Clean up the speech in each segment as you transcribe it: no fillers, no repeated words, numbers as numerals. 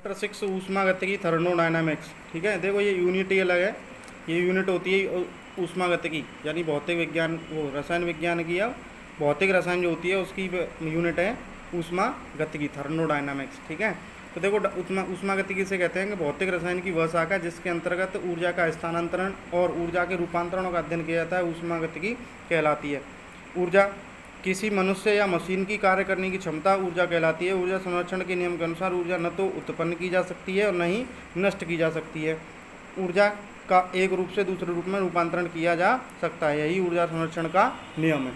Chapter 6 ऊष्मागतिकी thermodynamics. ठीक है, देखो ये यूनिट ही अलग है। ये यूनिट होती है ऊष्मागतिकी, यानी भौतिक विज्ञान, वो रसायन विज्ञान की या भौतिक रसायन जो होती है उसकी यूनिट है ऊष्मागतिकी थर्मोडायनामिक्स। ठीक है, तो देखो ऊष्मागतिकी से कहते हैं कि भौतिक रसायन की वह शाखा जिसके अंतर्गत ऊर्जा का स्थानांतरण और ऊर्जा के रूपांतरण का अध्ययन किया जाता है, ऊष्मागतिकी कहलाती है। ऊर्जा किसी मनुष्य या मशीन की कार्य करने की क्षमता ऊर्जा कहलाती है। ऊर्जा संरक्षण के नियम के अनुसार ऊर्जा न तो उत्पन्न की जा सकती है और न ही नष्ट की जा सकती है। ऊर्जा का एक रूप से दूसरे रूप में रूपांतरण किया जा सकता है, यही ऊर्जा संरक्षण का नियम है।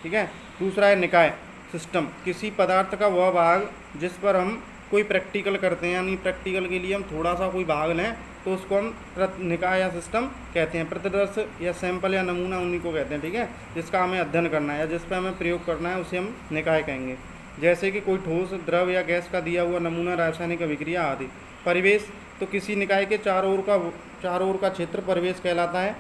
ठीक है, दूसरा है निकाय सिस्टम। किसी पदार्थ का वह भाग जिस पर हम कोई प्रैक्टिकल करते हैं, यानी प्रैक्टिकल के लिए हम थोड़ा सा कोई भाग लें तो उसको हम निकाय या सिस्टम कहते हैं। प्रतिदर्श या सैंपल या नमूना उन्हीं को कहते हैं। ठीक है, जिसका हमें अध्ययन करना है या जिस पर हमें प्रयोग करना है उसे हम निकाय कहेंगे। जैसे कि कोई ठोस, द्रव या गैस का दिया हुआ नमूना, रासायनिक अभिक्रिया आदि। परिवेश, तो किसी निकाय के चारों ओर का क्षेत्र परिवेश कहलाता है।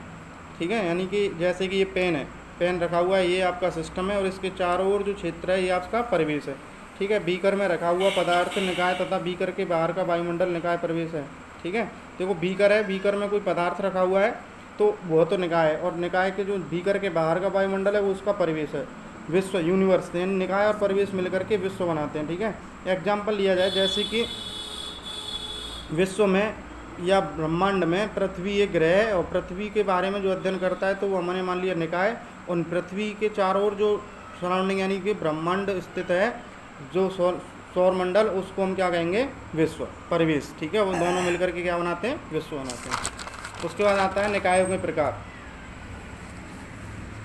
ठीक है, यानी कि जैसे कि ये पेन है, पेन रखा हुआ है, ये आपका सिस्टम है और इसके चारों ओर जो क्षेत्र है ये आपका परिवेश है। ठीक है, बीकर में रखा हुआ पदार्थ निकाय तथा बीकर के बाहर का वायुमंडल निकाय परिवेश है। ठीक है, देखो बीकर है, बीकर में कोई पदार्थ रखा हुआ है तो वह तो निकाय है, और निकाय के जो बीकर के बाहर का वायुमंडल है वो उसका परिवेश है। विश्व, यूनिवर्स, यानी निकाय और परिवेश मिलकर के विश्व बनाते हैं। ठीक है, एग्जाम्पल लिया जाए, जैसे कि विश्व में या ब्रह्मांड में पृथ्वी एक ग्रह है और पृथ्वी के बारे में जो अध्ययन करता है तो वो हमने मान लिया निकाय। और पृथ्वी के चारों ओर जो सराउंडिंग यानी कि ब्रह्मांड स्थित है, जो सौरमंडल, उसको हम क्या कहेंगे, विश्व, परिवेश। ठीक है, वो दोनों मिलकर के क्या बनाते हैं, विश्व बनाते हैं। उसके बाद आता है निकायों के प्रकार।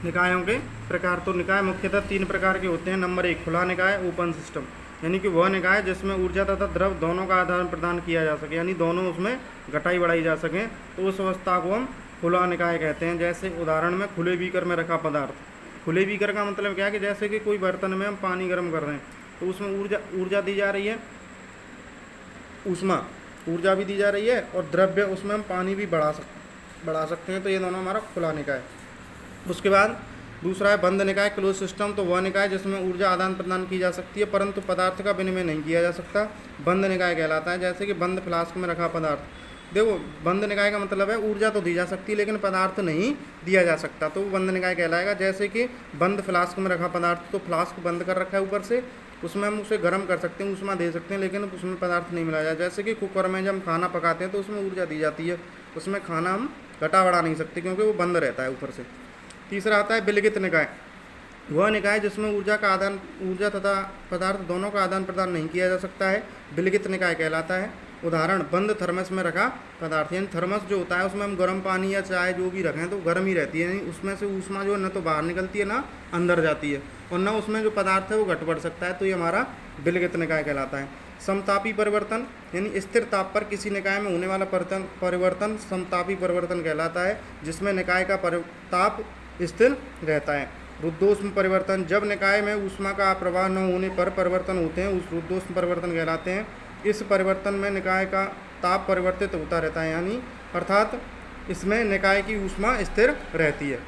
निकायों के प्रकार, तो निकाय मुख्यतः 3 प्रकार के होते हैं। नंबर 1 खुला निकाय, ओपन सिस्टम, यानी कि वह निकाय जिसमें ऊर्जा तथा द्रव दोनों का आदान प्रदान किया जा सके, यानी दोनों उसमें घटाई बढ़ाई जा सकें, तो उस अवस्था को हम खुला निकाय कहते हैं। जैसे उदाहरण में खुले बीकर में रखा पदार्थ। खुले बीकर का मतलब क्या है कि जैसे कि कोई बर्तन में हम पानी गर्म कर रहे हैं तो उसमें ऊर्जा दी जा रही है, ऊर्जा भी दी जा रही है और द्रव्य, उसमें हम पानी भी बढ़ा सकते हैं, तो ये दोनों हमारा खुला निकाय। उसके बाद दूसरा है बंद निकाय, क्लोज सिस्टम, तो वह निकाय जिसमें ऊर्जा आदान प्रदान की जा सकती है परंतु पदार्थ का विनिमय नहीं किया जा सकता, बंद निकाय कहलाता है। जैसे कि बंद फ्लास्क में रखा पदार्थ। देखो, बंद निकाय का मतलब है ऊर्जा तो दी जा सकती है लेकिन पदार्थ नहीं दिया जा सकता, तो वो बंद निकाय कहलाएगा। जैसे कि बंद फ्लास्क में रखा पदार्थ, तो फ्लास्क बंद कर रखा है ऊपर से, उसमें हम उसे गर्म कर सकते हैं, ऊष्मा दे सकते हैं, लेकिन उसमें पदार्थ नहीं मिलाया जाए। जैसे कि कुकर में जब हम खाना पकाते हैं तो उसमें ऊर्जा दी जाती है, उसमें खाना हम घटा बढ़ा नहीं सकते क्योंकि वो बंद रहता है ऊपर से। तीसरा आता है विलगित निकाय, वह निकाय जिसमें ऊर्जा तथा पदार्थ दोनों का आदान प्रदान नहीं किया जा सकता है, विलगित निकाय कहलाता है। उदाहरण बंद थर्मस में रखा पदार्थ, यानी थर्मस जो होता है उसमें हम गर्म पानी या चाय जो भी रखें तो गर्म ही रहती है, यानी उसमें से ऊष्मा जो है न तो बाहर निकलती है ना अंदर जाती है, और न उसमें जो पदार्थ है वो घट बढ़ सकता है, तो ये हमारा विलगित निकाय कहलाता है। समतापी परिवर्तन, यानी स्थिर ताप पर किसी निकाय में होने वाला परिवर्तन समतापी परिवर्तन कहलाता है, जिसमें निकाय का ताप स्थिर रहता है। रुद्धोष्म परिवर्तन, जब निकाय में ऊष्मा का प्रवाह न होने पर परिवर्तन होते हैं, उस रुद्धोष्म परिवर्तन कहलाते हैं। इस परिवर्तन में निकाय का ताप परिवर्तित होता रहता है, यानी अर्थात इसमें निकाय की ऊष्मा स्थिर रहती है।